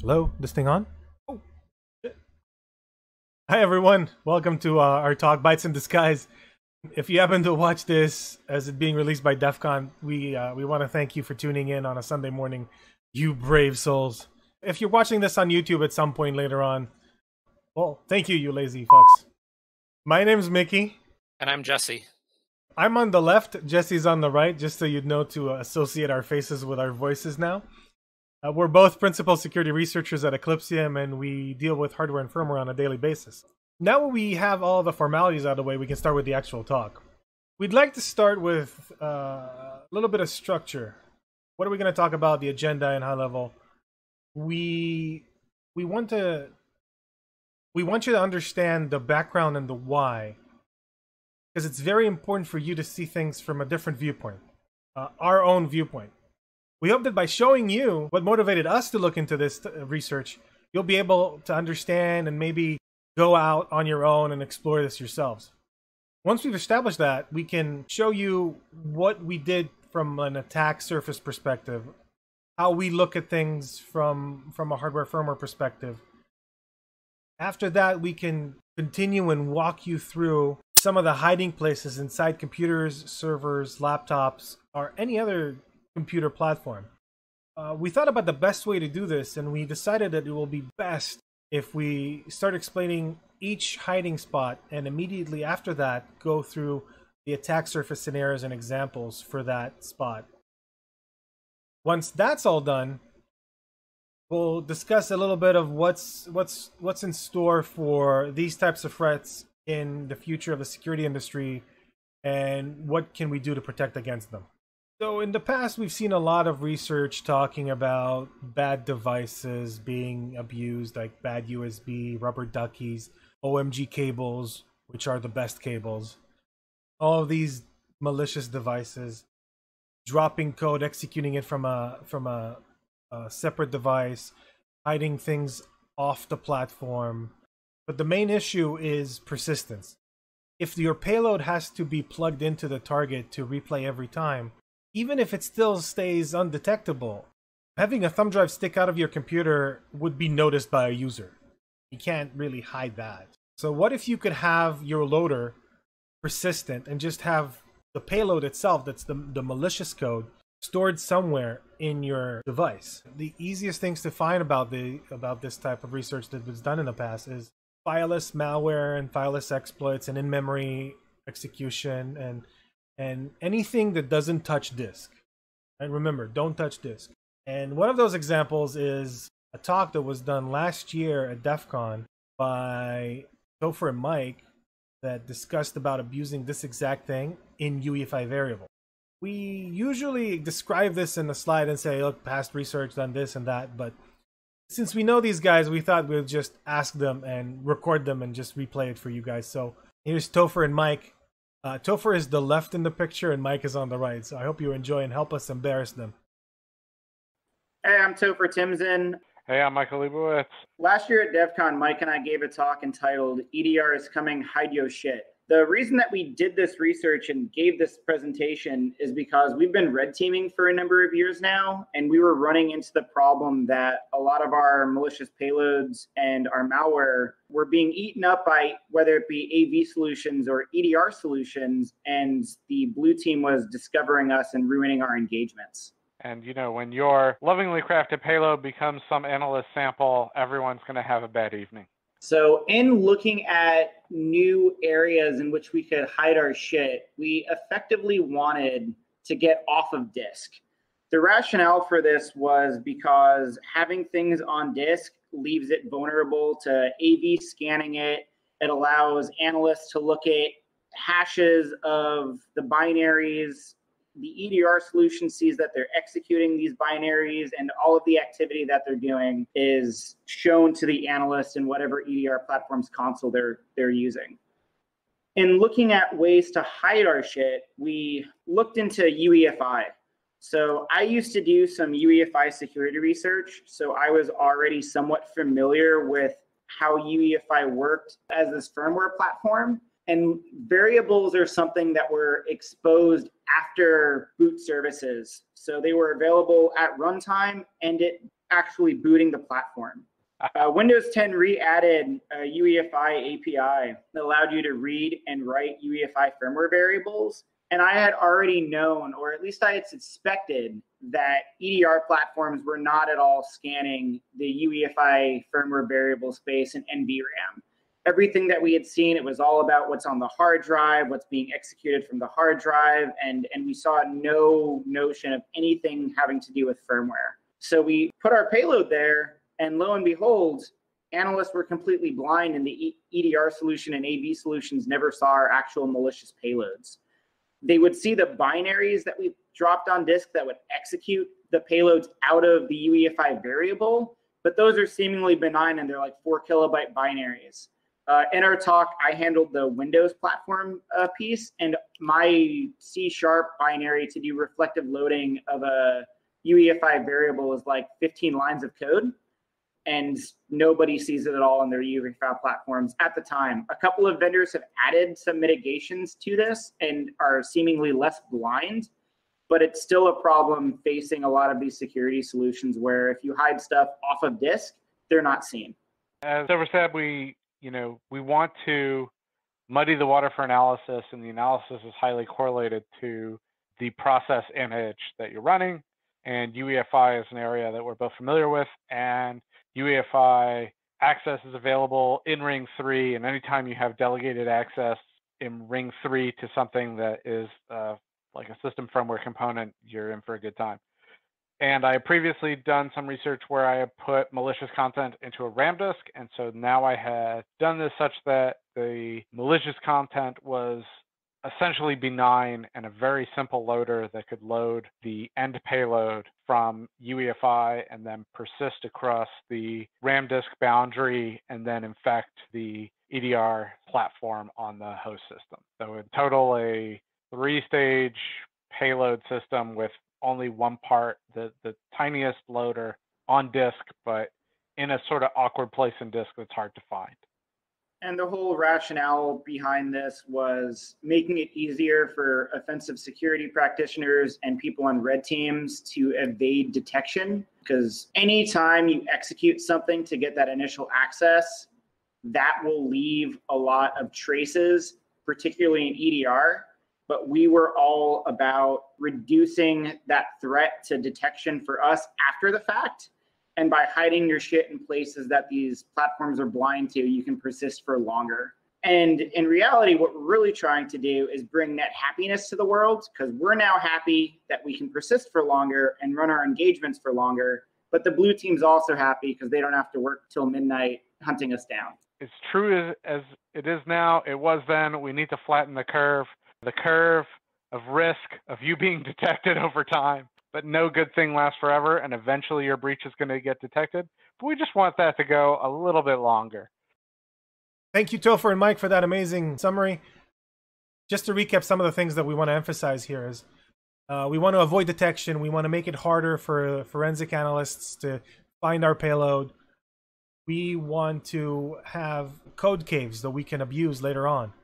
Hello, this thing on? Oh, shit. Hi everyone, welcome to our talk, Bytes in Disguise. If you happen to watch this as it being released by DEF CON, we want to thank you for tuning in on a Sunday morning, you brave souls. If you're watching this on YouTube at some point later on, well, thank you, you lazy fucks. My name's Mickey. And I'm Jesse. I'm on the left, Jesse's on the right, just so you'd know to associate our faces with our voices now. We're both principal security researchers at Eclipsium, and we deal with hardware and firmware on a daily basis. Now we have all the formalities out of the way, we can start with the actual talk. We'd like to start with a little bit of structure. What are we going to talk about, the agenda and high level? We want you to understand the background and the why, because it's very important for you to see things from a different viewpoint, our own viewpoint. We hope that by showing you what motivated us to look into this research, you'll be able to understand and maybe go out on your own and explore this yourselves. Once we've established that, we can show you what we did from an attack surface perspective, how we look at things from a hardware firmware perspective. After that, we can continue and walk you through some of the hiding places inside computers, servers, laptops, or any other computer platform. We thought about the best way to do this, and we decided that it will be best if we start explaining each hiding spot, and immediately after that go through the attack surface scenarios and examples for that spot. Once that's all done, we'll discuss a little bit of what's in store for these types of threats in the future of the security industry, and what can we do to protect against them. So in the past, we've seen a lot of research talking about bad devices being abused, like bad USB, rubber duckies, OMG cables, which are the best cables. All of these malicious devices, dropping code, executing it from a separate device, hiding things off the platform. But the main issue is persistence. If your payload has to be plugged into the target to replay every time, even if it still stays undetectable, having a thumb drive stick out of your computer would be noticed by a user. You can't really hide that. So what if you could have your loader persistent and just have the payload itself, that's the malicious code, stored somewhere in your device? The easiest things to find about this type of research that was done in the past is fileless malware and fileless exploits and in-memory execution and anything that doesn't touch disk. And remember, don't touch disk. And one of those examples is a talk that was done last year at DEF CON by Topher and Mike that discussed about abusing this exact thing in UEFI Variables. We usually describe this in a slide and say, look, past research done this and that, but since we know these guys, we thought we'd just ask them and record them and just replay it for you guys. So here's Topher and Mike. Topher is the left in the picture and Mike is on the right. So I hope you enjoy and help us embarrass them. Hey, I'm Topher Timson. Hey, I'm Michael Leibowitz. Last year at DEF CON, Mike and I gave a talk entitled EDR is Coming, Hide Yo Shit. The reason that we did this research and gave this presentation is because we've been red teaming for a number of years now, and we were running into the problem that a lot of our malicious payloads and our malware were being eaten up by whether it be AV solutions or EDR solutions, and the blue team was discovering us and ruining our engagements. And, you know, when your lovingly crafted payload becomes some analyst sample, everyone's going to have a bad evening. So in looking at new areas in which we could hide our shit, we effectively wanted to get off of disk. The rationale for this was because having things on disk leaves it vulnerable to AV scanning it. It allows analysts to look at hashes of the binaries. The EDR solution sees that they're executing these binaries, and all of the activity that they're doing is shown to the analyst in whatever EDR platform's console they're using. In looking at ways to hide our shit, we looked into UEFI. So I used to do some UEFI security research, so I was already somewhat familiar with how UEFI worked as this firmware platform. And variables are something that were exposed after boot services. So they were available at runtime, and it actually booting the platform. Windows 10 re-added a UEFI API that allowed you to read and write UEFI firmware variables. And I had already known, or at least I had suspected, that EDR platforms were not at all scanning the UEFI firmware variable space in NVRAM. Everything that we had seen, it was all about what's on the hard drive, what's being executed from the hard drive, and we saw no notion of anything having to do with firmware. So we put our payload there, and lo and behold, analysts were completely blind, and the EDR solution and AV solutions never saw our actual malicious payloads. They would see the binaries that we dropped on disk that would execute the payloads out of the UEFI variable, but those are seemingly benign, and they're like 4 kilobyte binaries. In our talk, I handled the Windows platform piece, and my C# binary to do reflective loading of a UEFI variable is like 15 lines of code, and nobody sees it at all in their UEFI platforms at the time. A couple of vendors have added some mitigations to this and are seemingly less blind, but it's still a problem facing a lot of these security solutions where if you hide stuff off of disk, they're not seen. As Trevor said, we want to muddy the water for analysis, and the analysis is highly correlated to the process image that you're running. And UEFI is an area that we're both familiar with, and UEFI access is available in Ring 3, and anytime you have delegated access in Ring 3 to something that is like a system firmware component, you're in for a good time. And I had previously done some research where I had put malicious content into a RAM disk, and so now I had done this such that the malicious content was essentially benign and a very simple loader that could load the end payload from UEFI and then persist across the RAM disk boundary and then infect the EDR platform on the host system. So in total, a 3-stage payload system with only one part, the tiniest loader on disk, but in a sort of awkward place in disk that's hard to find. And the whole rationale behind this was making it easier for offensive security practitioners and people on red teams to evade detection. Because anytime you execute something to get that initial access, that will leave a lot of traces, particularly in EDR. But we were all about reducing that threat to detection for us after the fact. And by hiding your shit in places that these platforms are blind to, you can persist for longer. And in reality, what we're really trying to do is bring net happiness to the world, because we're now happy that we can persist for longer and run our engagements for longer. But the blue team's also happy because they don't have to work till midnight hunting us down. It's true as it is now. It was then. We need to flatten the curve of risk of you being detected over time. But no good thing lasts forever, and eventually your breach is going to get detected. But we just want that to go a little bit longer. Thank you, Topher and Mike, for that amazing summary. Just to recap some of the things that we want to emphasize here is we want to avoid detection. We want to make it harder for forensic analysts to find our payload. We want to have code caves that we can abuse later on.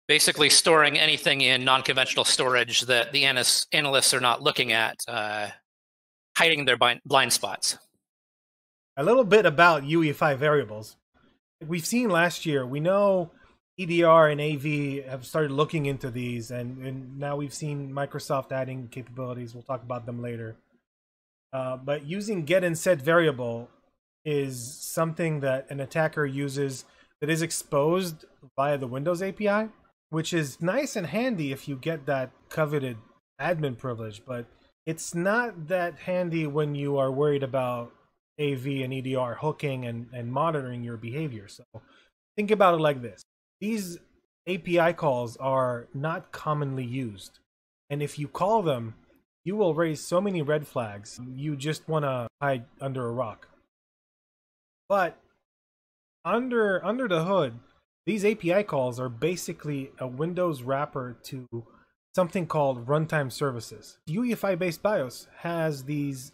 Basically storing anything in non-conventional storage that the analysts are not looking at, hiding their blind spots. A little bit about UEFI variables. We've seen last year, we know EDR and AV have started looking into these, and now we've seen Microsoft adding capabilities. We'll talk about them later. But using get and set variable is something that an attacker uses that is exposed via the Windows API, which is nice and handy if you get that coveted admin privilege, but it's not that handy when you are worried about AV and EDR hooking and monitoring your behavior. So think about it like this. These API calls are not commonly used. And if you call them, you will raise so many red flags. You just want to hide under a rock. But under the hood, these API calls are basically a Windows wrapper to something called runtime services. UEFI-based BIOS has these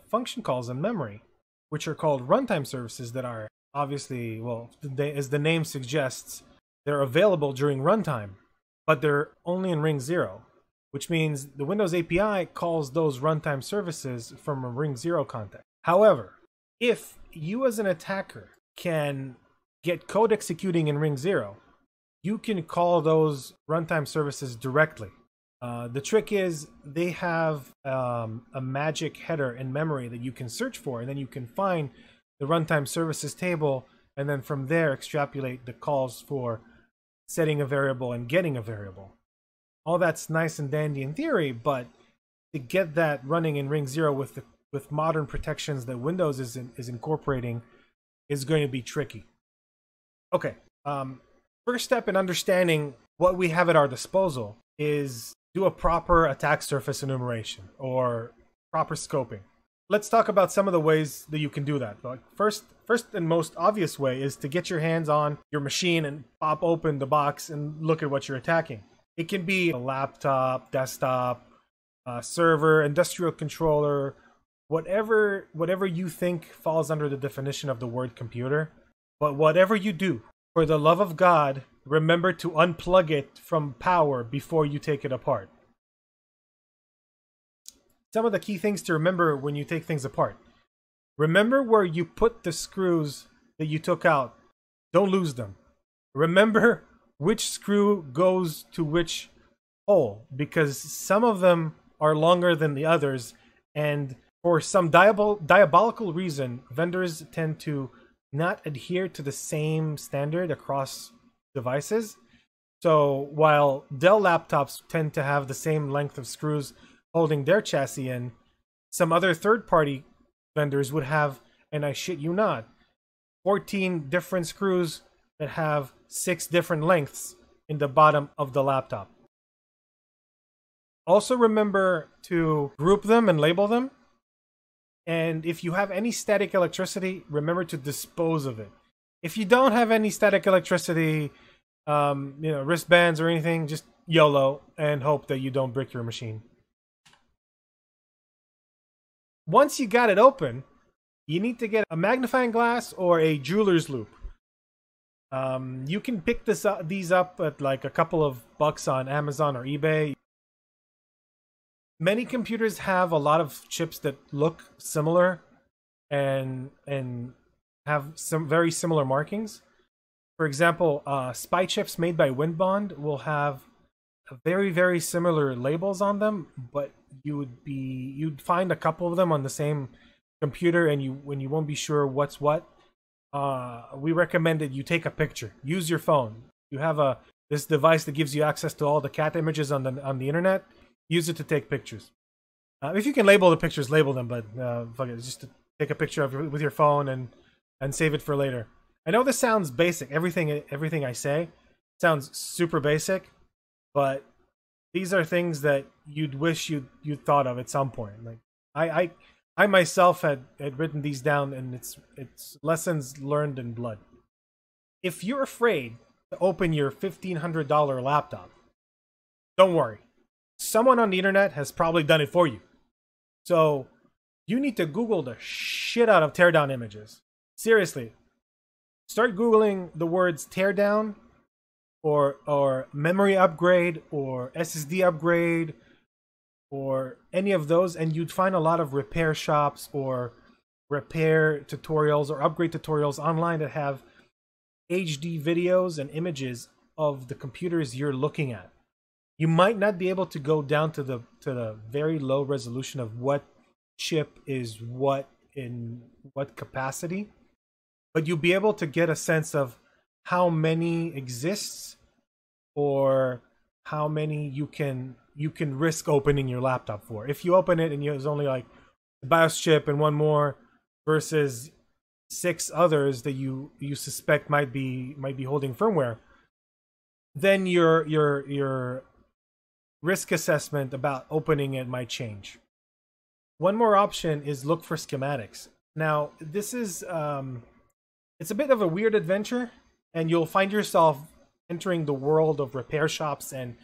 function calls in memory, which are called runtime services that are obviously, well, as the name suggests, they're available during runtime, but they're only in Ring 0, which means the Windows API calls those runtime services from a Ring 0 context. However, if you as an attacker can get code executing in ring 0, you can call those runtime services directly. The trick is they have a magic header in memory that you can search for, and then you can find the runtime services table, and then from there extrapolate the calls for setting a variable and getting a variable. All that's nice and dandy in theory, but to get that running in ring 0 with modern protections that Windows is incorporating is going to be tricky. Okay, first step in understanding what we have at our disposal is do a proper attack surface enumeration or proper scoping. Let's talk about some of the ways that you can do that. Like first and most obvious way is to get your hands on your machine and pop open the box and look at what you're attacking. It can be a laptop, desktop, server, industrial controller, whatever you think falls under the definition of the word computer. But whatever you do, for the love of God, remember to unplug it from power before you take it apart. Some of the key things to remember when you take things apart. Remember where you put the screws that you took out. Don't lose them. Remember which screw goes to which hole, because some of them are longer than the others, and for some diabolical reason, vendors tend to not adhere to the same standard across devices. So while Dell laptops tend to have the same length of screws holding their chassis in, some other third-party vendors would have, and I shit you not, 14 different screws that have 6 different lengths in the bottom of the laptop. Also remember to group them and label them. And if you have any static electricity, remember to dispose of it. If you don't have any static electricity, wristbands or anything, just YOLO and hope that you don't brick your machine. Once you got it open, you need to get a magnifying glass or a jeweler's loupe. You can pick these up at like a couple of bucks on Amazon or eBay. Many computers have a lot of chips that look similar and have some very similar markings. For example, SPI chips made by Winbond will have very, very similar labels on them, but you'd find a couple of them on the same computer, and when you won't be sure what's what. We recommend that you take a picture. Use your phone. You have this device that gives you access to all the cat images on the internet. Use it to take pictures. If you can label the pictures, label them, but fuck it, just to take a picture of it with your phone and save it for later. I know this sounds basic. Everything I say sounds super basic, but these are things that you'd wish you'd thought of at some point. Like I myself had written these down, and it's lessons learned in blood. If you're afraid to open your $1,500 laptop, don't worry. Someone on the internet has probably done it for you. So you need to Google the shit out of teardown images. Seriously. Start Googling the words teardown or memory upgrade or SSD upgrade or any of those, and you'd find a lot of repair shops or repair tutorials or upgrade tutorials online that have HD videos and images of the computers you're looking at. You might not be able to go down to the very low resolution of what chip is what in what capacity, but you'll be able to get a sense of how many exists or how many you can risk opening your laptop for. If you open it and there's only like the BIOS chip and one more versus 6 others that you suspect might be holding firmware, then your risk assessment about opening it might change. One more option is look for schematics. Now, this is it's a bit of a weird adventure, and you'll find yourself entering the world of repair shops and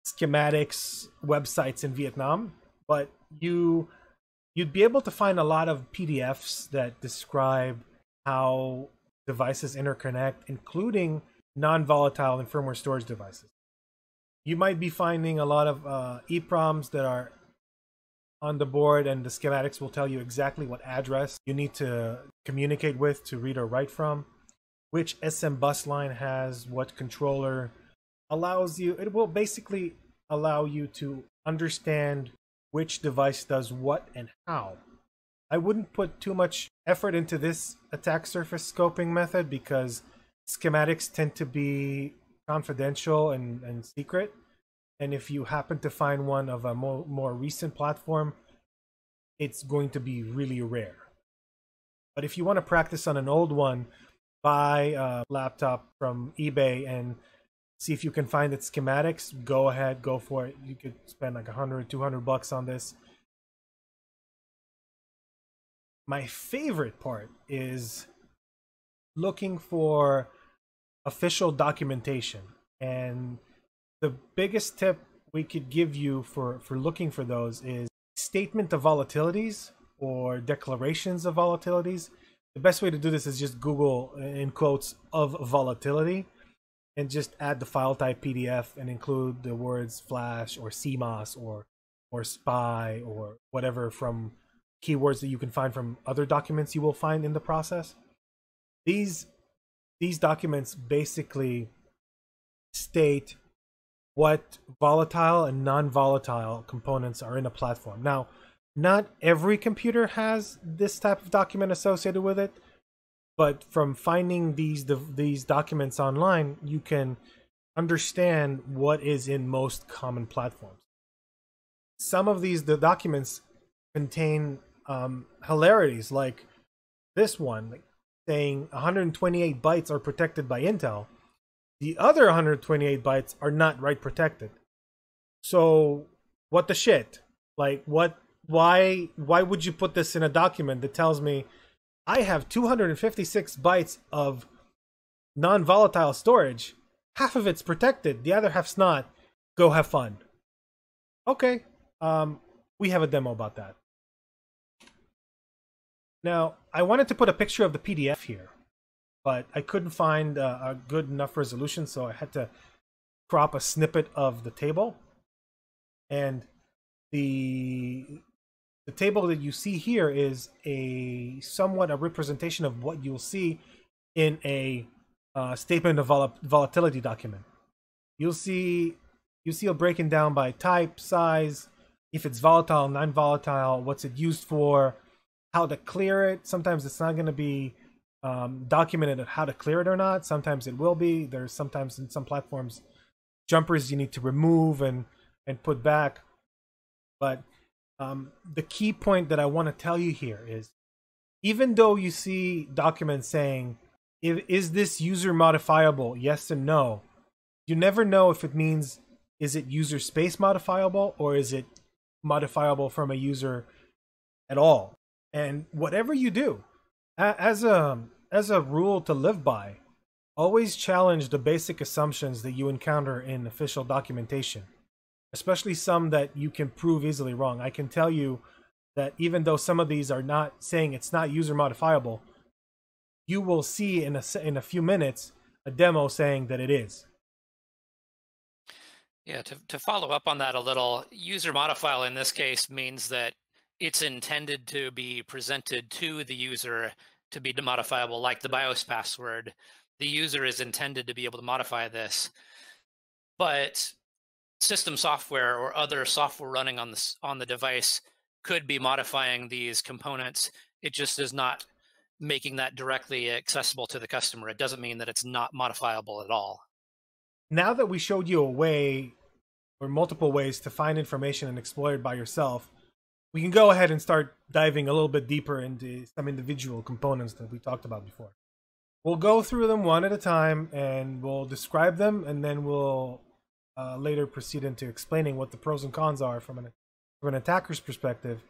schematics websites in Vietnam, but you'd be able to find a lot of PDFs that describe how devices interconnect, including non-volatile and firmware storage devices. You might be finding a lot of EEPROMs that are on the board, and the schematics will tell you exactly what address you need to communicate with to read or write from, which SM bus line has what controller. Allows you, it will basically allow you to understand which device does what and how. I wouldn't put too much effort into this attack surface scoping method because schematics tend to be confidential and secret. And if you happen to find one of a more recent platform, it's going to be really rare. But if you want to practice on an old one, buy a laptop from eBay and see if you can find its schematics. Go ahead, go for it. You could spend like $100-200 on this. My favorite part is looking for official documentation. And the biggest tip we could give you for looking for those is statement of volatilities or declarations of volatilities. The best way to do this is just Google, in quotes, of volatility, and just add the file type PDF and include the words Flash or CMOS or SPI or whatever from keywords that you can find from other documents you will find in the process. These documents basically state what volatile and non-volatile components are in a platform. Now, not every computer has this type of document associated with it, but from finding these documents online, you can understand what is in most common platforms. Some of the documents contain hilarities, like this one, like saying 128 bytes are protected by Intel. The other 128 bytes are not write protected. So what the shit? Like why would you put this in a document that tells me I have 256 bytes of non-volatile storage. Half of it's protected, the other half's not. Go have fun. Okay, we have a demo about that. Now, I wanted to put a picture of the PDF here, but I couldn't find a good enough resolution, so I had to crop a snippet of the table. And the table that you see here is somewhat a representation of what you'll see in a statement of volatility document. You'll see it breaking down by type, size, if it's volatile, non-volatile, what's it used for, how to clear it. Sometimes it's not going to be documented how to clear it or not. Sometimes it will be. There's sometimes in some platforms jumpers you need to remove and put back. But the key point that I want to tell you here is, even though you see documents saying, is this user modifiable? Yes and no. You never know if it means, is it user space modifiable or is it modifiable from a user at all? And whatever you do, as a rule to live by, always challenge the basic assumptions that you encounter in official documentation, especially some that you can prove easily wrong. I can tell you that even though some of these are not saying it's not user modifiable, you will see in a few minutes a demo saying that it is. Yeah, to follow up on that a little, user modifiable in this case means that it's intended to be presented to the user to be modifiable, like the BIOS password. The user is intended to be able to modify this, but system software or other software running on the device could be modifying these components. It just is not making that directly accessible to the customer. It doesn't mean that it's not modifiable at all. Now that we showed you a way or multiple ways to find information and explore it by yourself, we can go ahead and start diving a little bit deeper into some individual components that we talked about before. We'll go through them one at a time and we'll describe them, and then we'll later proceed into explaining what the pros and cons are from an attacker's perspective,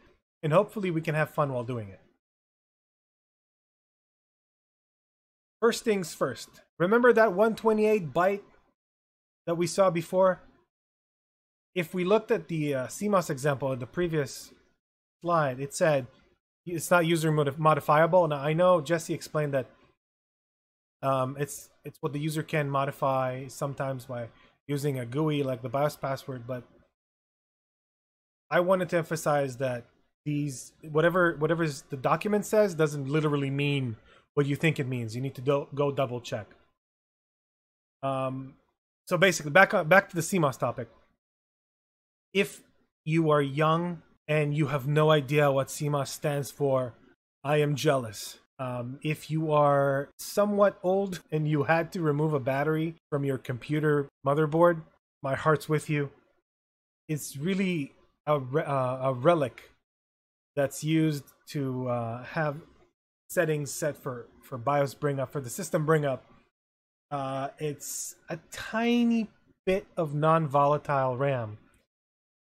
and hopefully we can have fun while doing it. First things first, remember that 128 byte that we saw before? If we looked at the CMOS example in the previous slide, it said it's not user modifiable. Now I know Jesse explained that it's what the user can modify sometimes by using a GUI like the BIOS password, but I wanted to emphasize that these whatever the document says doesn't literally mean what you think it means. You need to go double check. So basically, back to the CMOS topic. If you are young and you have no idea what CMOS stands for, I am jealous. If you are somewhat old and you had to remove a battery from your computer motherboard, my heart's with you. It's really a relic that's used to have settings set for BIOS bring up, for the system bring up. It's a tiny bit of non-volatile RAM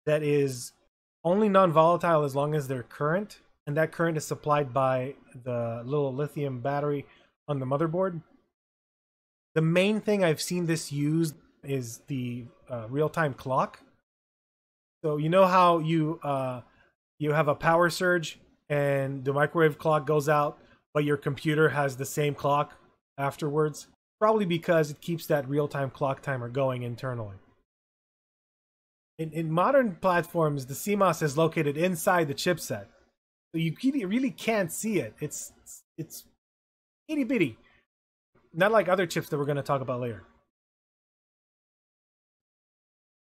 that is only non-volatile as long as they're current, and that current is supplied by the little lithium battery on the motherboard. The main thing I've seen this used is the real-time clock. So you know how you have a power surge and the microwave clock goes out, but your computer has the same clock afterwards? Probably because it keeps that real-time clock timer going internally. In modern platforms, the CMOS is located inside the chipset, so you really can't see it. It's itty bitty, not like other chips that we're going to talk about later.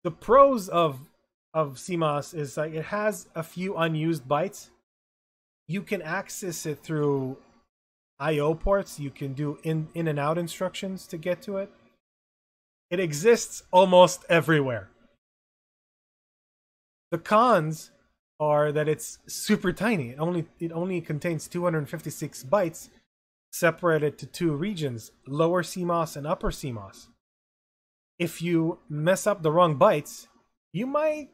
The pros of CMOS is like it has a few unused bytes. You can access it through I/O ports. You can do in and out instructions to get to it. It exists almost everywhere. The cons are that it's super tiny. It only contains 256 bytes, separated to two regions, lower CMOS and upper CMOS. If you mess up the wrong bytes, you might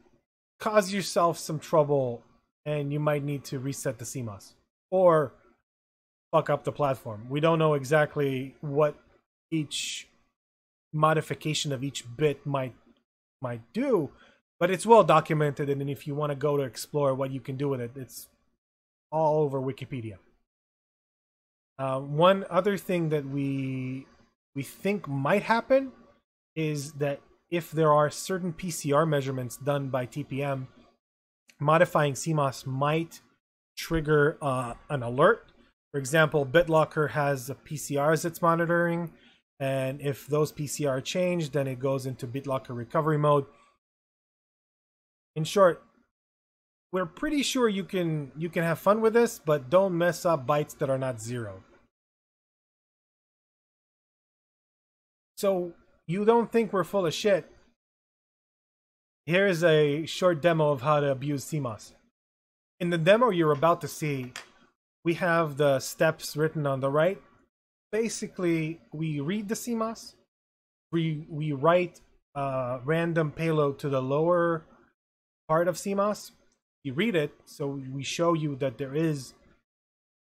cause yourself some trouble and you might need to reset the CMOS or fuck up the platform. We don't know exactly what each modification of each bit might do, but it's well documented, and if you want to go to explore what you can do with it, it's all over Wikipedia. One other thing that we think might happen is that if there are certain PCR measurements done by TPM, modifying CMOS might trigger an alert. For example, BitLocker has a PCRs it's monitoring, and if those PCR change, then it goes into BitLocker recovery mode. In short, we're pretty sure you can have fun with this, but don't mess up bytes that are not zero. So you don't think we're full of shit? Here's a short demo of how to abuse CMOS. In the demo you're about to see, we have the steps written on the right. Basically, we read the CMOS, we write a random payload to the lower part of CMOS. You read it, so we show you that there is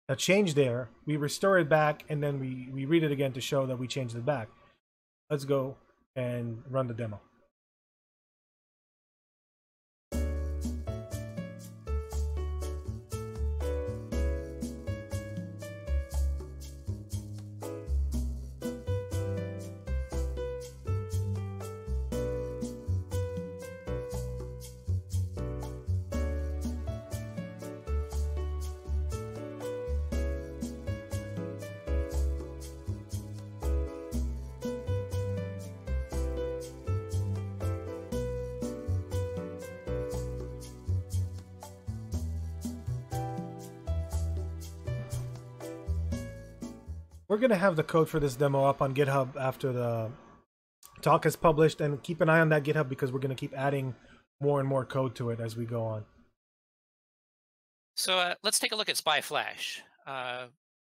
a change there. We restore it back, and then we read it again to show that we changed it back. Let's go and run the demo. We're going to have the code for this demo up on GitHub after the talk is published, and keep an eye on that GitHub because we're going to keep adding more and more code to it as we go on. So let's take a look at SPI Flash.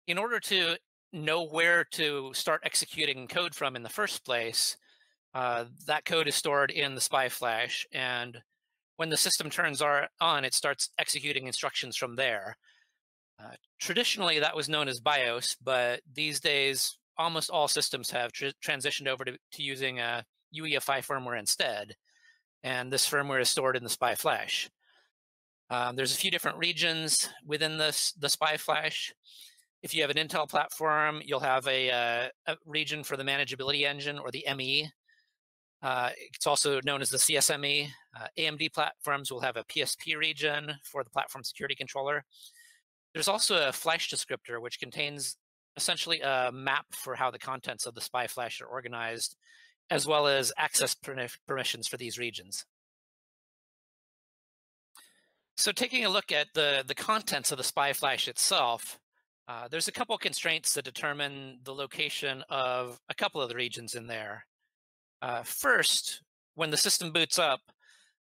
In order to know where to start executing code from in the first place, that code is stored in the SPI Flash, and when the system turns on, it starts executing instructions from there. Traditionally, that was known as BIOS, but these days, almost all systems have transitioned over to using UEFI firmware instead, and this firmware is stored in the SPI Flash. There's a few different regions within the SPI Flash. If you have an Intel platform, you'll have a region for the manageability engine, or the ME. It's also known as the CSME. AMD platforms will have a PSP region for the platform security controller. There's also a flash descriptor, which contains essentially a map for how the contents of the SPI Flash are organized, as well as access permissions for these regions. So taking a look at the contents of the SPI Flash itself, there's a couple constraints that determine the location of a couple of the regions in there. First, when the system boots up,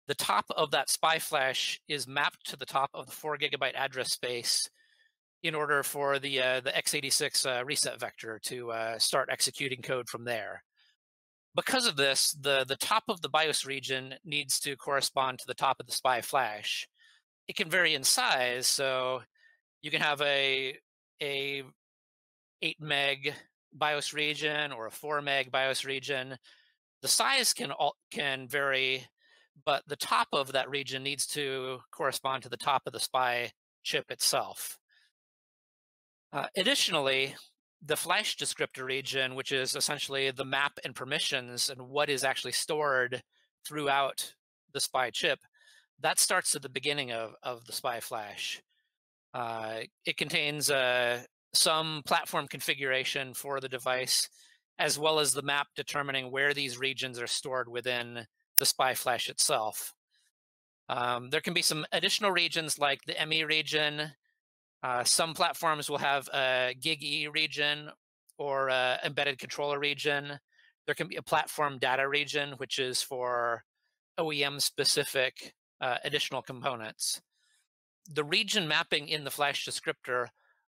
the top of that SPI Flash is mapped to the top of the 4 GB address space in order for the x86 reset vector to start executing code from there. Because of this, the top of the BIOS region needs to correspond to the top of the SPI Flash. It can vary in size, so you can have a 8 meg BIOS region or a 4 meg BIOS region. The size can vary, but the top of that region needs to correspond to the top of the SPI chip itself. Additionally, the flash descriptor region, which is essentially the map and permissions and what is actually stored throughout the SPI chip, that starts at the beginning of the SPI Flash. It contains some platform configuration for the device, as well as the map determining where these regions are stored within the SPI Flash itself. There can be some additional regions like the ME region. Some platforms will have a GIG-E region or a embedded controller region. There can be a platform data region, which is for OEM-specific additional components. The region mapping in the flash descriptor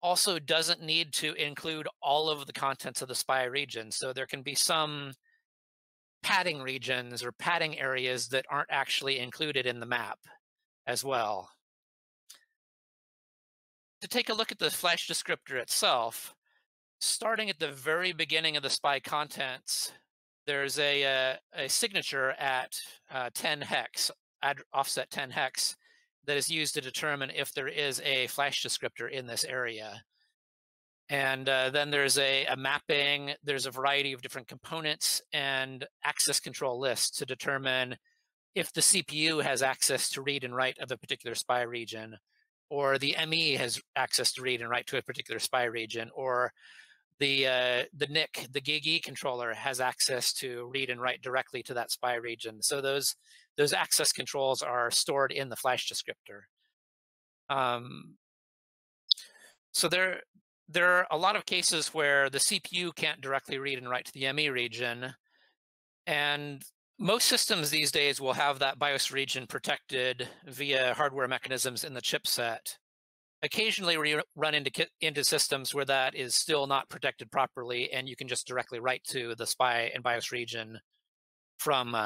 also doesn't need to include all of the contents of the SPI region. So there can be some padding regions or padding areas that aren't actually included in the map as well. To take a look at the flash descriptor itself, starting at the very beginning of the SPI contents, there's a signature at 10 hex, offset 10 hex, that is used to determine if there is a flash descriptor in this area. And then there's a mapping, there's a variety of different components and access control lists to determine if the CPU has access to read and write of a particular SPI region, or the ME has access to read and write to a particular SPI region, or the NIC, the GIG-E controller, has access to read and write directly to that SPI region. So those access controls are stored in the flash descriptor. So there are a lot of cases where the CPU can't directly read and write to the ME region, and most systems these days will have that BIOS region protected via hardware mechanisms in the chipset. Occasionally, we run into systems where that is still not protected properly, and you can just directly write to the SPI and BIOS region from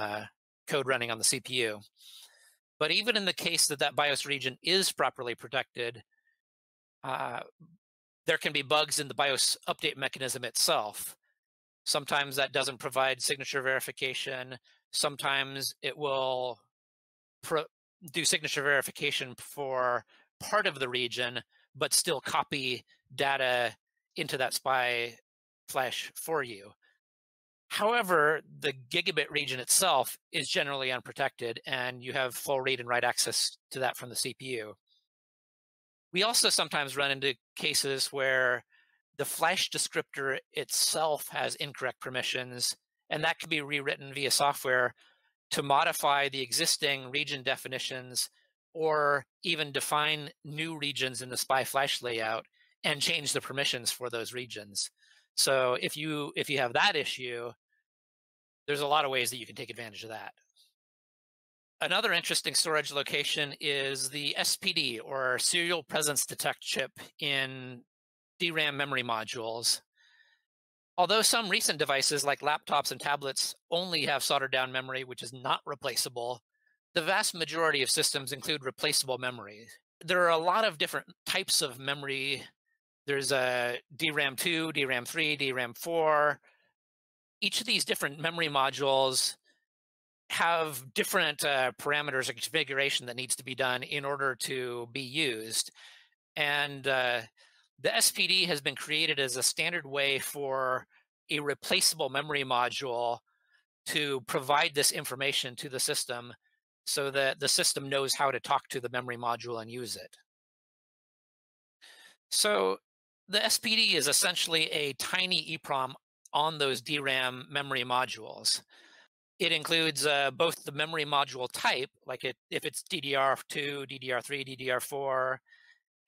code running on the CPU. But even in the case that BIOS region is properly protected, there can be bugs in the BIOS update mechanism itself. Sometimes that doesn't provide signature verification. Sometimes it will do signature verification for part of the region, but still copy data into that SPI Flash for you. However, the gigabit region itself is generally unprotected, and you have full read and write access to that from the CPU. We also sometimes run into cases where the flash descriptor itself has incorrect permissions, and that can be rewritten via software to modify the existing region definitions or even define new regions in the SPI Flash layout and change the permissions for those regions. So if you have that issue, there's a lot of ways that you can take advantage of that. Another interesting storage location is the SPD, or Serial Presence Detect chip, in DRAM memory modules. Although some recent devices like laptops and tablets only have soldered down memory, which is not replaceable, the vast majority of systems include replaceable memory. There are a lot of different types of memory. There's a DRAM 2, DRAM 3, DRAM 4. Each of these different memory modules have different parameters or configuration that needs to be done in order to be used. And the SPD has been created as a standard way for a replaceable memory module to provide this information to the system so that the system knows how to talk to the memory module and use it. So the SPD is essentially a tiny EEPROM on those DRAM memory modules. It includes both the memory module type, like if it's DDR2, DDR3, DDR4,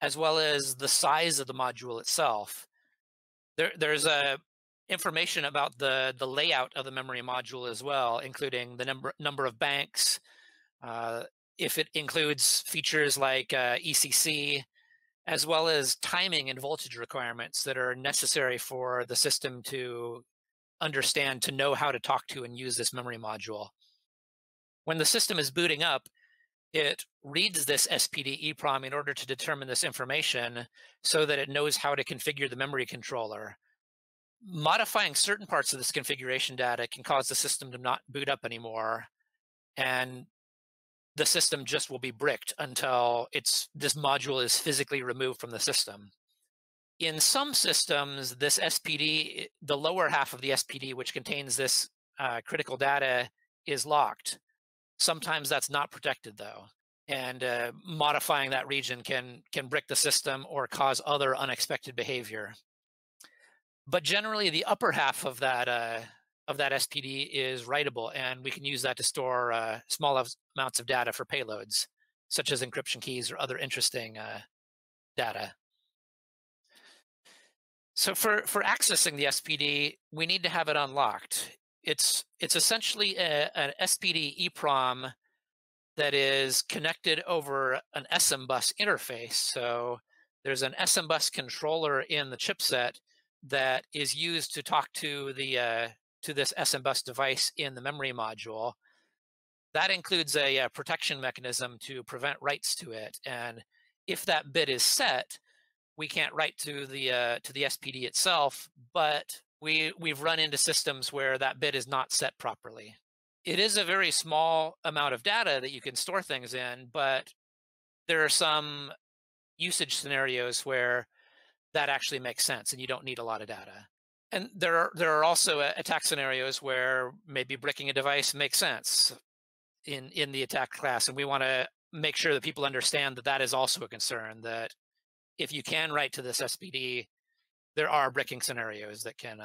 as well as the size of the module itself. There's information about the layout of the memory module as well, including the number of banks, if it includes features like ECC, as well as timing and voltage requirements that are necessary for the system to understand, to know how to talk to and use this memory module. When the system is booting up, it reads this SPD EEPROM in order to determine this information so that it knows how to configure the memory controller. Modifying certain parts of this configuration data can cause the system to not boot up anymore, and the system just will be bricked until this module is physically removed from the system. In some systems, this SPD, the lower half of the SPD, which contains this critical data, is locked. Sometimes that's not protected, though, and modifying that region can brick the system or cause other unexpected behavior. But generally, the upper half of that SPD is writable, and we can use that to store small amounts of data for payloads, such as encryption keys or other interesting data. So for accessing the SPD, we need to have it unlocked. It's essentially an SPD EEPROM that is connected over an SM bus interface. So there's an SM bus controller in the chipset that is used to talk to this SM bus device in the memory module. That includes a protection mechanism to prevent writes to it. And if that bit is set, we can't write to the SPD itself, but we've run into systems where that bit is not set properly. It is a very small amount of data that you can store things in, but there are some usage scenarios where that actually makes sense and you don't need a lot of data. And there are also attack scenarios where maybe bricking a device makes sense in the attack class, and we want to make sure that people understand that that is also a concern, that if you can write to this SPD, there are bricking scenarios that can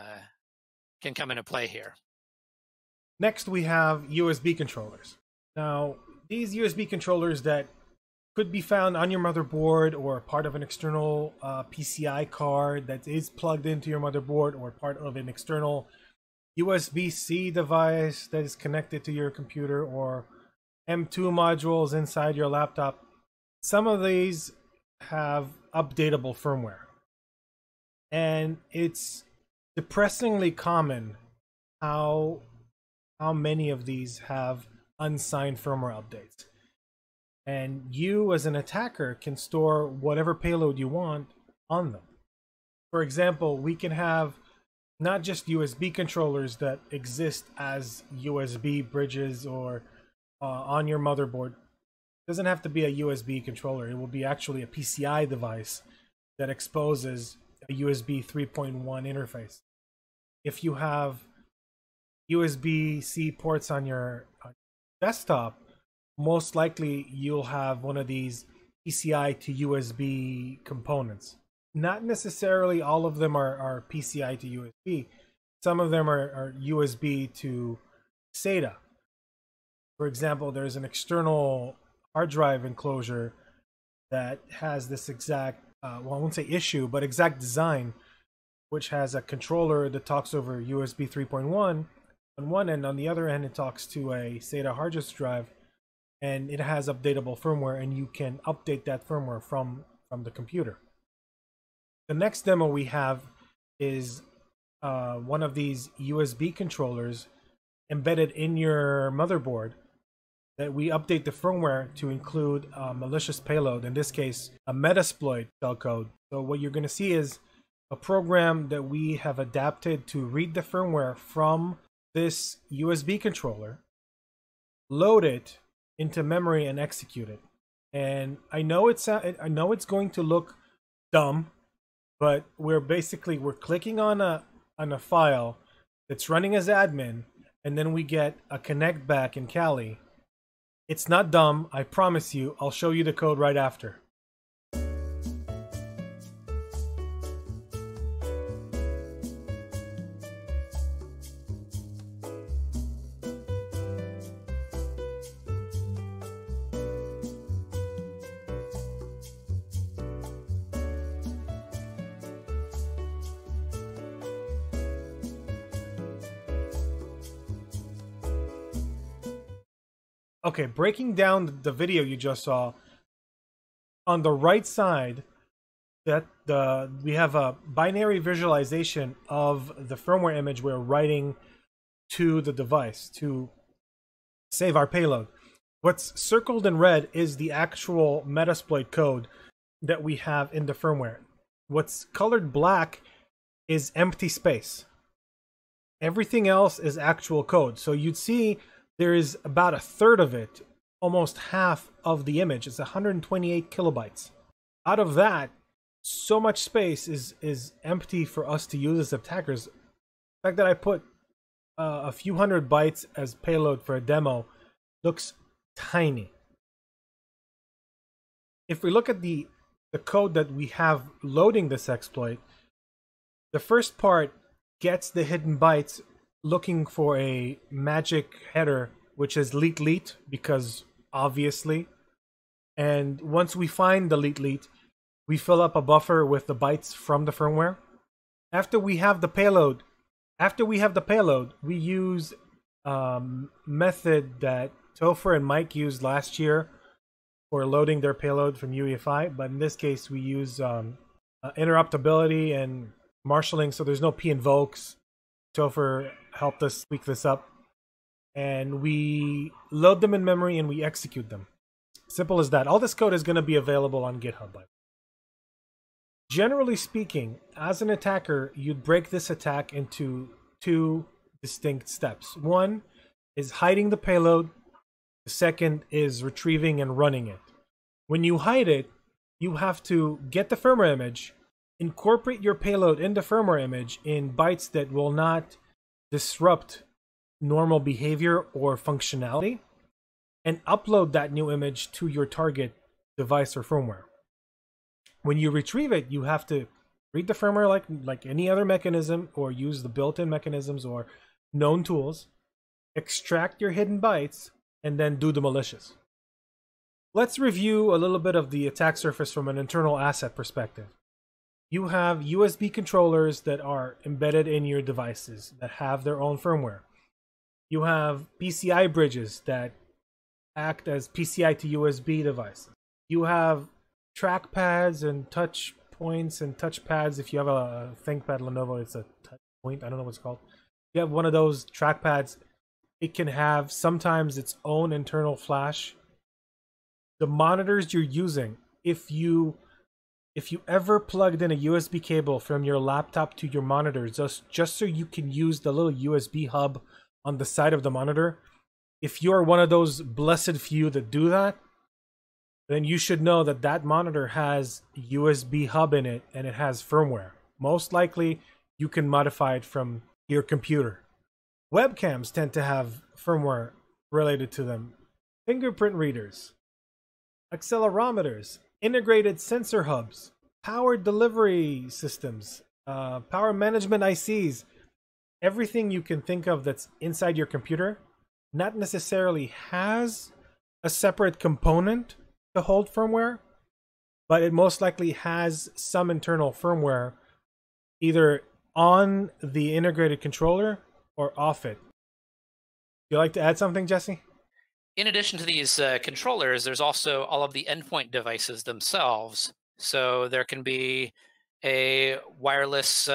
come into play here. Next, we have USB controllers. Now, these USB controllers that could be found on your motherboard or part of an external PCI card that is plugged into your motherboard, or part of an external USB-C device that is connected to your computer, or M2 modules inside your laptop. Some of these have updatable firmware, and it's depressingly common how many of these have unsigned firmware updates. And you, as an attacker, can store whatever payload you want on them. For example, we can have not just USB controllers that exist as USB bridges or on your motherboard. It doesn't have to be a USB controller. It will be actually a PCI device that exposes a USB 3.1 interface. If you have USB-C ports on your desktop, most likely you'll have one of these PCI to USB components. Not necessarily all of them are PCI to USB. Some of them are USB to SATA. For example, there's an external hard drive enclosure that has this exact, well, I won't say issue, but exact design, which has a controller that talks over USB 3.1 on one end. On the other end, it talks to a SATA hard disk drive, and it has updatable firmware, and you can update that firmware from the computer. The next demo we have is one of these USB controllers embedded in your motherboard that we update the firmware to include a malicious payload, in this case, a Metasploit shellcode. So what you're going to see is a program that we have adapted to read the firmware from this USB controller, load it into memory, and execute it. And I know it's going to look dumb, but we're clicking on a file that's running as admin, and then we get a connect back in Kali. It's not dumb, I promise you. I'll show you the code right after. Okay, breaking down the video you just saw, on the right side, we have a binary visualization of the firmware image we're writing to the device to save our payload. What's circled in red is the actual Metasploit code that we have in the firmware. What's colored black is empty space. Everything else is actual code. So you'd see there is about a third of it, almost half of the image. It's 128 kilobytes. Out of that, so much space is empty for us to use as attackers. The fact that I put a few hundred bytes as payload for a demo looks tiny. If we look at the code that we have loading this exploit, the first part gets the hidden bytes looking for a magic header, which is leet, because obviously. And once we find the leet, we fill up a buffer with the bytes from the firmware. After we have the payload, we use method that Topher and Mike used last year for loading their payload from UEFI, but in this case we use interruptibility and marshalling, so there's no p invokes. Topher helped us tweak this up, and we load them in memory and we execute them. Simple as that. All this code is going to be available on GitHub. Generally speaking, as an attacker, you'd break this attack into two distinct steps. One is hiding the payload. The second is retrieving and running it. When you hide it, you have to get the firmware image, incorporate your payload in the firmware image in bytes that will not disrupt normal behavior or functionality, and upload that new image to your target device or firmware. When you retrieve it, you have to read the firmware like any other mechanism, or use the built-in mechanisms or known tools, extract your hidden bytes, and then do the malicious. Let's review a little bit of the attack surface from an internal asset perspective. You have USB controllers that are embedded in your devices that have their own firmware. You have PCI bridges that act as PCI to USB devices. You have trackpads and touch points and touch pads. If you have a ThinkPad Lenovo, it's a touch point. I don't know what it's called. You have one of those trackpads. It can have sometimes its own internal flash. The monitors you're using, if you ever plugged in a USB cable from your laptop to your monitor, just so you can use the little USB hub on the side of the monitor, if you're one of those blessed few that do that, then you should know that that monitor has USB hub in it and it has firmware. Most likely, you can modify it from your computer. Webcams tend to have firmware related to them. Fingerprint readers, accelerometers, integrated sensor hubs, power delivery systems, power management ICs, everything you can think of that's inside your computer not necessarily has a separate component to hold firmware, but it most likely has some internal firmware either on the integrated controller or off it. Would you like to add something, Jesse? In addition to these controllers, there's also all of the endpoint devices themselves. So there can be a wireless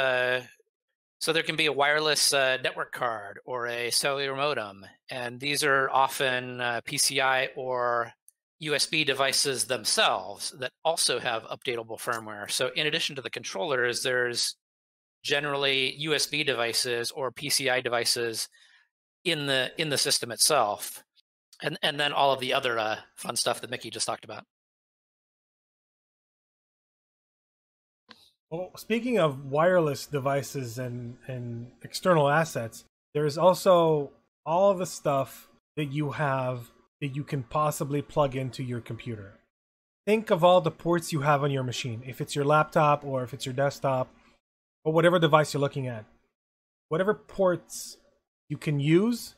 network card or a cellular modem, and these are often PCI or USB devices themselves that also have updatable firmware. So in addition to the controllers, there's generally USB devices or PCI devices in the system itself. And then all of the other fun stuff that Mickey just talked about. Well, speaking of wireless devices and external assets, there's also all the stuff that you have that you can possibly plug into your computer. Think of all the ports you have on your machine. If it's your laptop or if it's your desktop or whatever device you're looking at. Whatever ports you can use,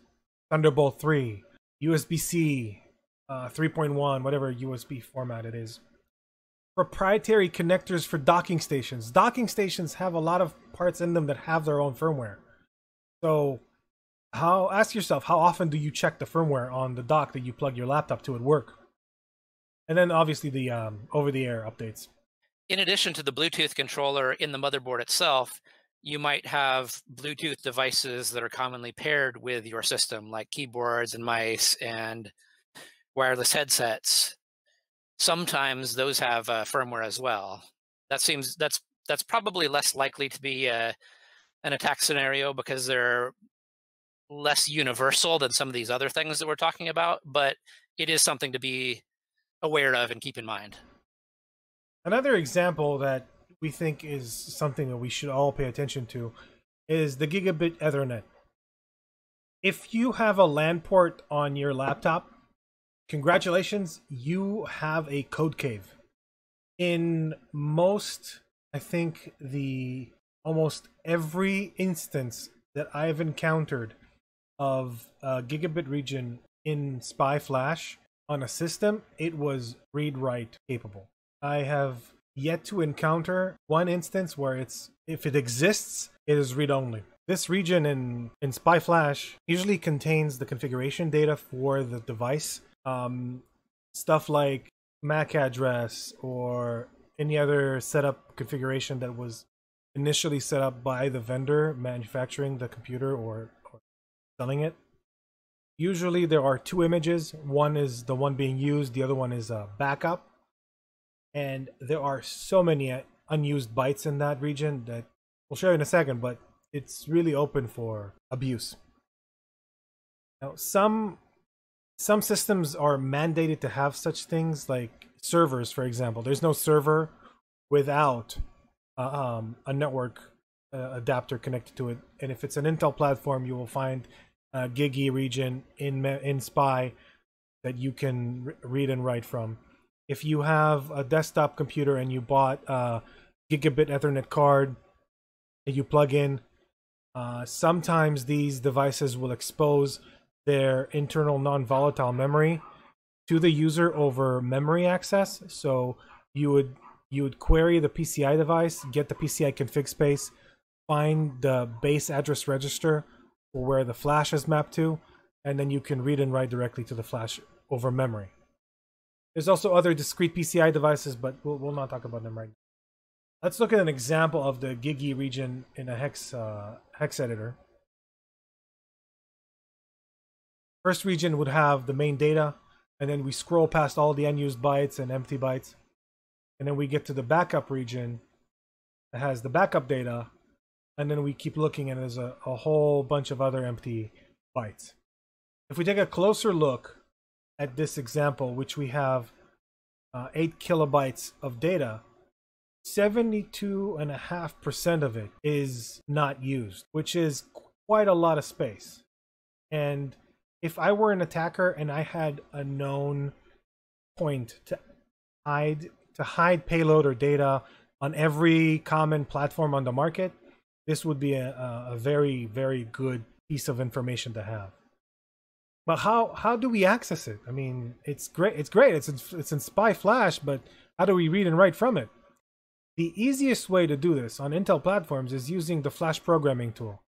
Thunderbolt 3, USB-C, 3.1, whatever USB format it is. Proprietary connectors for docking stations. Docking stations have a lot of parts in them that have their own firmware. So ask yourself, how often do you check the firmware on the dock that you plug your laptop to at work? And then obviously the over-the-air updates. In addition to the Bluetooth controller in the motherboard itself, you might have Bluetooth devices that are commonly paired with your system, like keyboards and mice and wireless headsets. Sometimes those have firmware as well. That's probably less likely to be an attack scenario because they're less universal than some of these other things that we're talking about, but it is something to be aware of and keep in mind. Another example that we think is something that we should all pay attention to is the gigabit Ethernet. If you have a LAN port on your laptop, congratulations, you have a code cave. In most, I think almost every instance that I've encountered of a gigabit region in SPI Flash on a system, it was read-write capable. I have yet to encounter one instance where if it exists, it is read-only. This region in SPI Flash usually contains the configuration data for the device. Stuff like MAC address or any other setup configuration that was initially set up by the vendor manufacturing the computer or selling it. Usually there are two images. One is the one being used, the other one is a backup. And there are so many unused bytes in that region that we'll show you in a second, but it's really open for abuse. Now, some systems are mandated to have such things, like servers, for example. There's no server without a network adapter connected to it. And if it's an Intel platform, you will find a Gigi region in SPI that you can read and write from. If you have a desktop computer and you bought a gigabit Ethernet card that you plug in, sometimes these devices will expose their internal non-volatile memory to the user over memory access. So you would query the PCI device, get the PCI config space, find the base address register for where the flash is mapped to, and then you can read and write directly to the flash over memory. There's also other discrete PCI devices, but we'll not talk about them right now. Let's look at an example of the Gigi region in a hex editor. First region would have the main data, and then we scroll past all the unused bytes and empty bytes. And then we get to the backup region that has the backup data, and then we keep looking and there's a whole bunch of other empty bytes. If we take a closer look at this example, which we have 8 kilobytes of data, 72.5% of it is not used, which is quite a lot of space. And if I were an attacker and I had a known point to hide payload or data on every common platform on the market, this would be a very, very good piece of information to have. But how do we access it? I mean, it's great. It's in SPI Flash, but how do we read and write from it? The easiest way to do this on Intel platforms is using the Flash programming tool.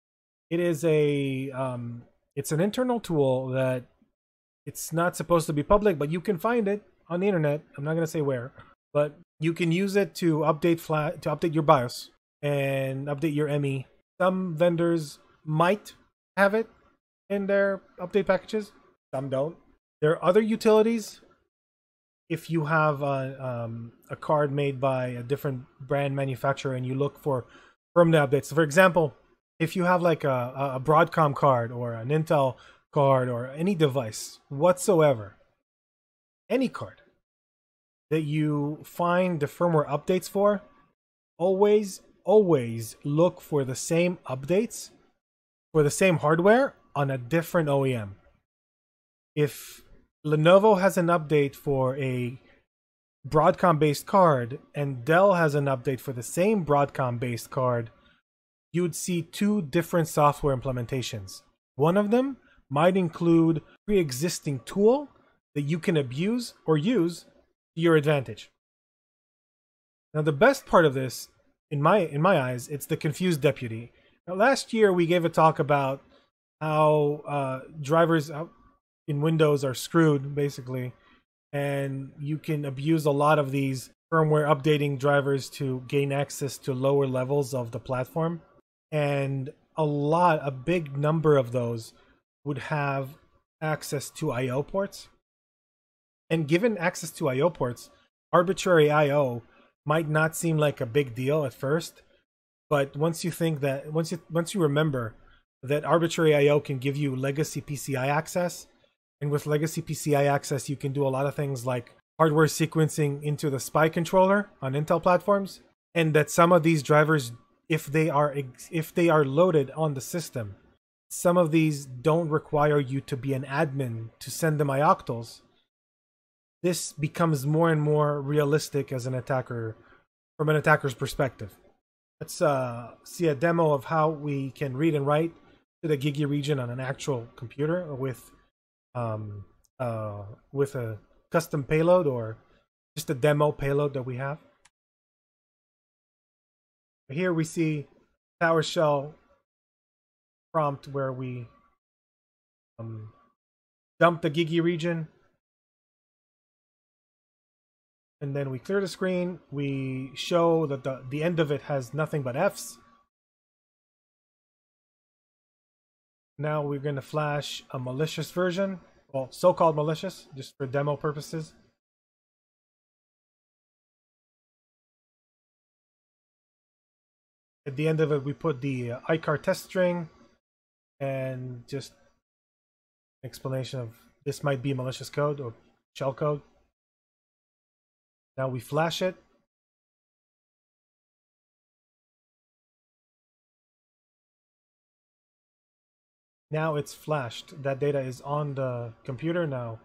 It is it's an internal tool that it's not supposed to be public, but you can find it on the internet. I'm not going to say where, but you can use it to update your BIOS and update your ME. Some vendors might have it in their update packages, some don't. There are other utilities. If you have a card made by a different brand manufacturer and you look for firmware updates, so for example, if you have like a Broadcom card or an Intel card or any device whatsoever, any card that you find the firmware updates for, always look for the same updates for the same hardware on a different OEM. If Lenovo has an update for a Broadcom-based card and Dell has an update for the same Broadcom-based card, you'd see two different software implementations. One of them might include a pre-existing tool that you can abuse or use to your advantage. Now, the best part of this, in my eyes, it's the confused deputy. Now, last year we gave a talk about how drivers in Windows are screwed, basically, and you can abuse a lot of these firmware updating drivers to gain access to lower levels of the platform. And a big number of those would have access to I/O ports. And given access to I/O ports, arbitrary I/O might not seem like a big deal at first, but once you remember that arbitrary I/O can give you legacy PCI access, and with legacy PCI access you can do a lot of things like hardware sequencing into the SPI controller on Intel platforms, and that some of these drivers, if they are loaded on the system, some of these don't require you to be an admin to send them ioctls. This becomes more and more realistic as an attacker, from an attacker's perspective. Let's see a demo of how we can read and write to the Gigi region on an actual computer with a custom payload or just a demo payload that we have. Here we see PowerShell prompt where we dump the Gigi region, and then we clear the screen. We show that the end of it has nothing but Fs. Now we're going to flash a malicious version, well, so-called malicious, just for demo purposes. At the end of it, we put the iCar test string and just explanation of this might be malicious code or shell code. Now we flash it. Now it's flashed. That data is on the computer now.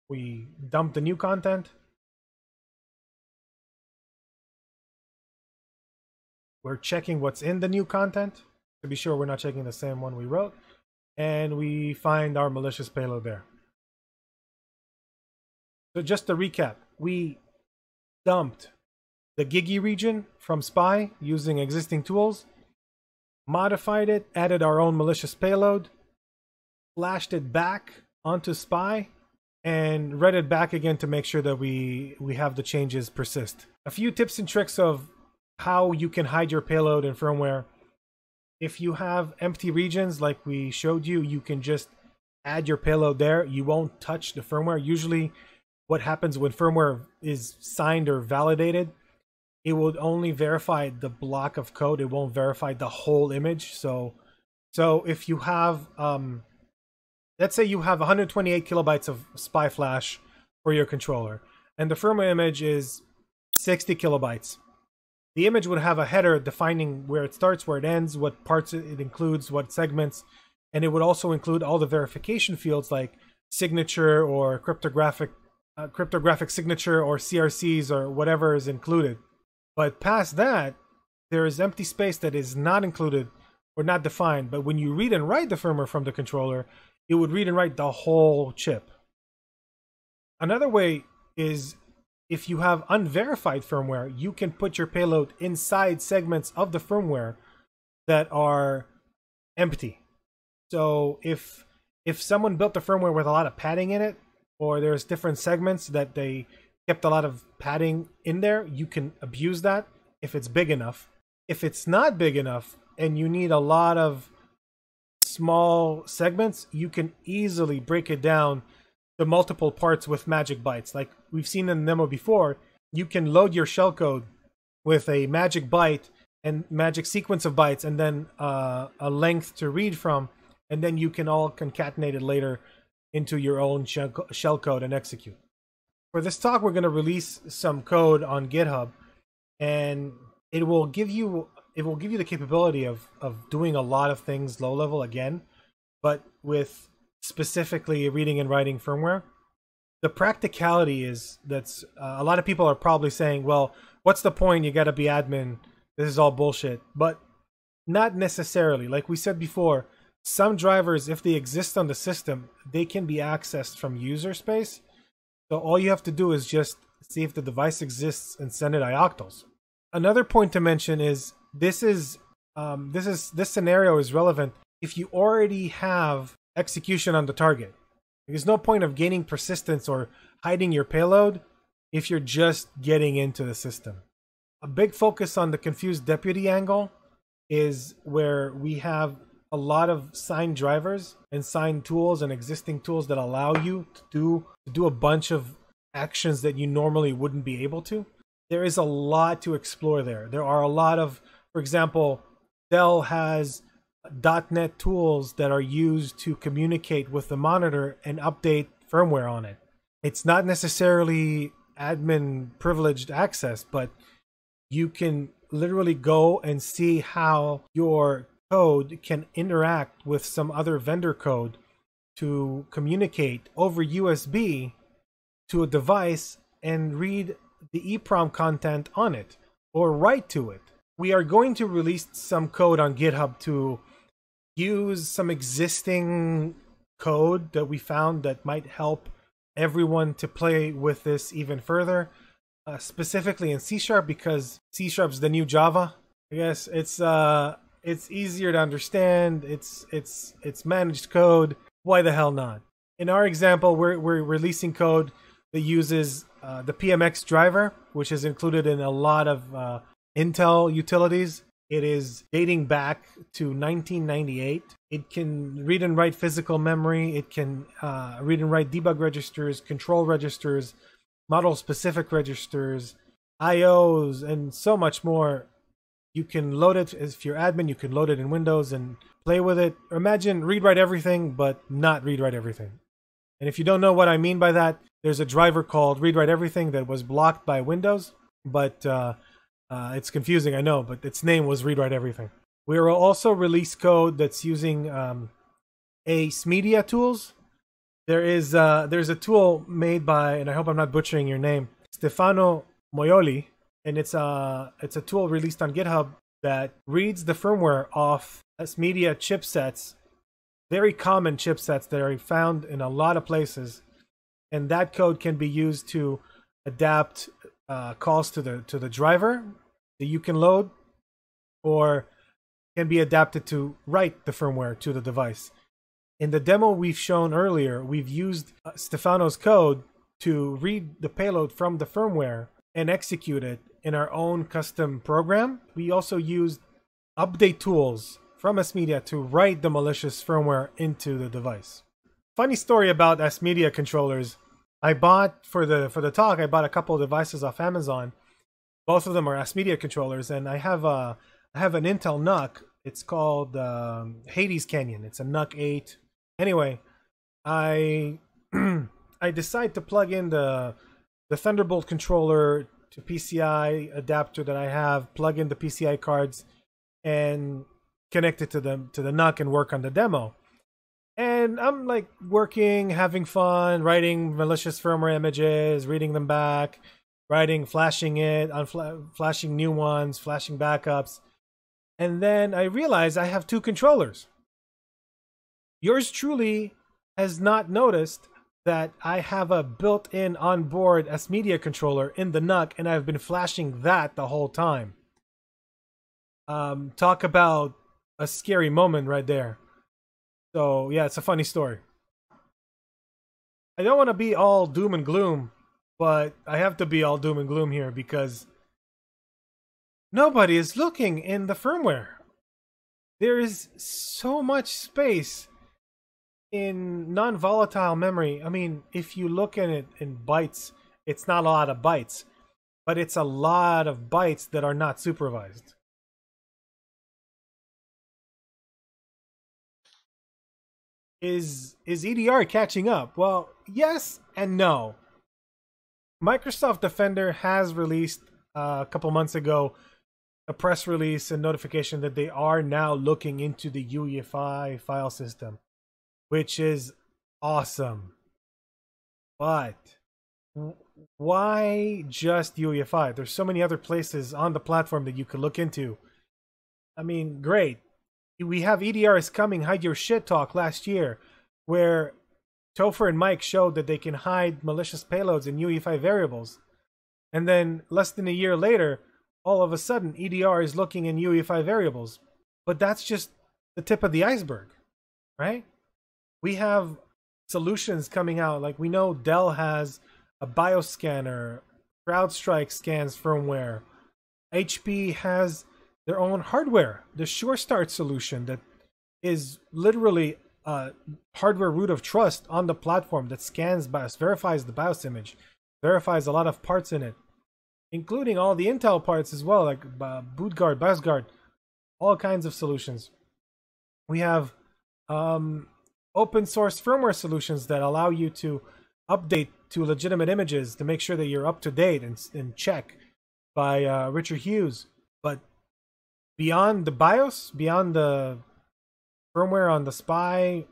We dump the new content. We're checking what's in the new content to be sure we're not checking the same one we wrote. And we find our malicious payload there. So just to recap, we dumped the Gigi region from SPI using existing tools, modified it, added our own malicious payload, flashed it back onto SPI, and read it back again to make sure that we have the changes persist. A few tips and tricks of how you can hide your payload in firmware. If you have empty regions like we showed you, you can just add your payload there. You won't touch the firmware. Usually what happens when firmware is signed or validated, it will only verify the block of code. It won't verify the whole image. So if you have, let's say you have 128 kilobytes of SPI Flash for your controller, and the firmware image is 60 kilobytes. The image would have a header defining where it starts, where it ends, what parts it includes, what segments, and it would also include all the verification fields like signature or cryptographic signature or CRCs or whatever is included. But past that, there is empty space that is not included or not defined. But when you read and write the firmware from the controller, it would read and write the whole chip. Another way is if you have unverified firmware, you can put your payload inside segments of the firmware that are empty. So if someone built the firmware with a lot of padding in it, or there's different segments that they kept a lot of padding in there, you can abuse that if it's big enough. If it's not big enough and you need a lot of small segments, you can easily break it down to multiple parts with magic bytes. Like we've seen in the demo before, you can load your shellcode with a magic byte and magic sequence of bytes and then a length to read from, and then you can all concatenate it later into your own shellcode and execute. For this talk, we're going to release some code on GitHub, and it will give you the capability of doing a lot of things low level again, but with specifically reading and writing firmware. The practicality is that's a lot of people are probably saying, well, what's the point? You got to be admin. This is all bullshit. But not necessarily. Like we said before, some drivers, if they exist on the system, they can be accessed from user space. So all you have to do is just see if the device exists and send it ioctls. Another point to mention is this scenario is relevant if you already have execution on the target. There's no point of gaining persistence or hiding your payload if you're just getting into the system. A big focus on the confused deputy angle is where we have a lot of signed drivers and signed tools and existing tools that allow you to do a bunch of actions that you normally wouldn't be able to. There is a lot to explore there. There are a lot of, for example, Dell has .NET tools that are used to communicate with the monitor and update firmware on it. It's not necessarily admin privileged access, but you can literally go and see how your code can interact with some other vendor code to communicate over USB to a device and read the EEPROM content on it or write to it. We are going to release some code on GitHub to use some existing code that we found that might help everyone to play with this even further, specifically in C# because C# is the new Java. I guess it's easier to understand. It's managed code. Why the hell not? In our example, we're releasing code that uses the PMX driver, which is included in a lot of Intel utilities. It is dating back to 1998. It can read and write physical memory. It can read and write debug registers, control registers, model-specific registers, IOs, and so much more. You can load it, if you're admin, you can load it in Windows and play with it. Imagine read-write everything, but not read-write everything. And if you don't know what I mean by that, there's a driver called read-write everything that was blocked by Windows, but it's confusing, I know, but its name was read-write everything. We will also release code that's using Ace Media tools. There's a tool made by, and I hope I'm not butchering your name, Stefano Moioli, and it's a tool released on GitHub that reads the firmware off Ace Media chipsets, very common chipsets that are found in a lot of places, and that code can be used to adapt calls to the driver that you can load, or can be adapted to write the firmware to the device. In the demo we've shown earlier, we've used Stefano's code to read the payload from the firmware and execute it in our own custom program. We also used update tools from Ace Media to write the malicious firmware into the device. Funny story about Ace Media controllers. I bought for the talk. I bought a couple of devices off Amazon. Both of them are Ace Media controllers, and I have an Intel NUC. It's called Hades Canyon. It's a NUC 8. Anyway, I decide to plug in the Thunderbolt controller to PCI adapter that I have. Plug in the PCI cards and connect it to the NUC and work on the demo. And I'm like working, having fun, writing malicious firmware images, reading them back, flashing it, flashing new ones, flashing backups. And then I realize I have two controllers. Yours truly has not noticed that I have a built-in onboard Ace Media controller in the NUC, and I've been flashing that the whole time. Talk about a scary moment right there. So yeah, it's a funny story. I don't want to be all doom and gloom, but I have to be all doom and gloom here because nobody is looking in the firmware. There is so much space in non-volatile memory. I mean, if you look at it in bytes, it's not a lot of bytes, but it's a lot of bytes that are not supervised. Is EDR catching up? Well, yes and no. Microsoft Defender has released a couple months ago a press release and notification that they are now looking into the UEFI file system, which is awesome. But why just UEFI? There's so many other places on the platform that you could look into. I mean, great. We have EDR is coming, hide your shit talk last year, where Topher and Mike showed that they can hide malicious payloads in UEFI variables. And then less than a year later, all of a sudden, EDR is looking in UEFI variables. But that's just the tip of the iceberg, right? We have solutions coming out. Like we know Dell has a BIOS scanner, CrowdStrike scans firmware. HP has their own hardware, the SureStart solution that is literally a hardware root of trust on the platform that scans BIOS, verifies the BIOS image, verifies a lot of parts in it, including all the Intel parts as well, like BootGuard, BIOSGuard, all kinds of solutions. We have open source firmware solutions that allow you to update to legitimate images to make sure that you're up to date and check by Richard Hughes. But beyond the BIOS, beyond the firmware on the SPI,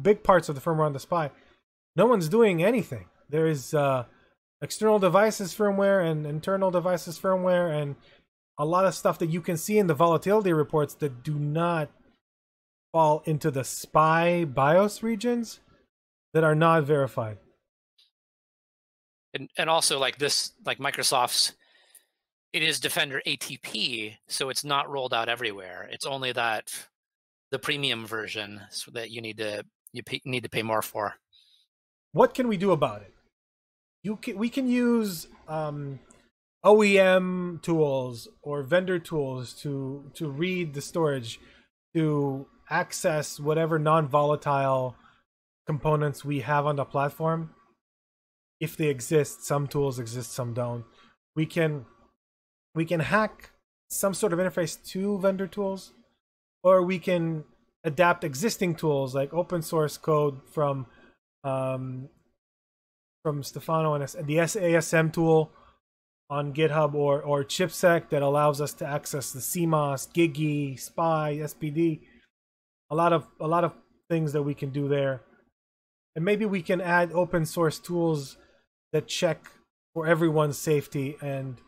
big parts of the firmware on the SPI, no one's doing anything. There is external devices firmware and internal devices firmware and a lot of stuff that you can see in the volatility reports that do not fall into the SPI BIOS regions that are not verified. And also like this, like Microsoft's, it is Defender ATP, so it's not rolled out everywhere. It's only that the premium version so that you need to pay more for. What can we do about it? We can use OEM tools or vendor tools to read the storage, to access whatever non-volatile components we have on the platform. If they exist, some tools exist, some don't. We can hack some sort of interface to vendor tools, or we can adapt existing tools like open source code from Stefano and the SASM tool on GitHub, or ChipSec that allows us to access the CMOS, GIGI, SPI, SPD. A lot of things that we can do there. And maybe we can add open source tools that check for everyone's safety and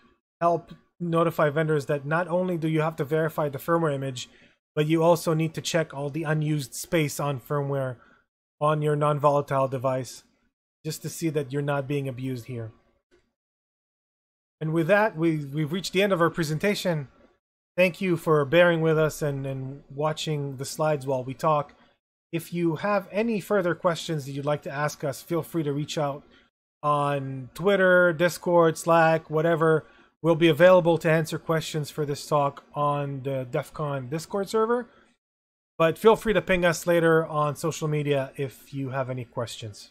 help notify vendors that not only do you have to verify the firmware image, but you also need to check all the unused space on firmware on your non-volatile device, just to see that you're not being abused here. And with that, we've reached the end of our presentation. Thank you for bearing with us and watching the slides while we talk. If you have any further questions that you'd like to ask us, feel free to reach out on Twitter, Discord, Slack, whatever. We'll be available to answer questions for this talk on the DEF CON Discord server. But feel free to ping us later on social media if you have any questions.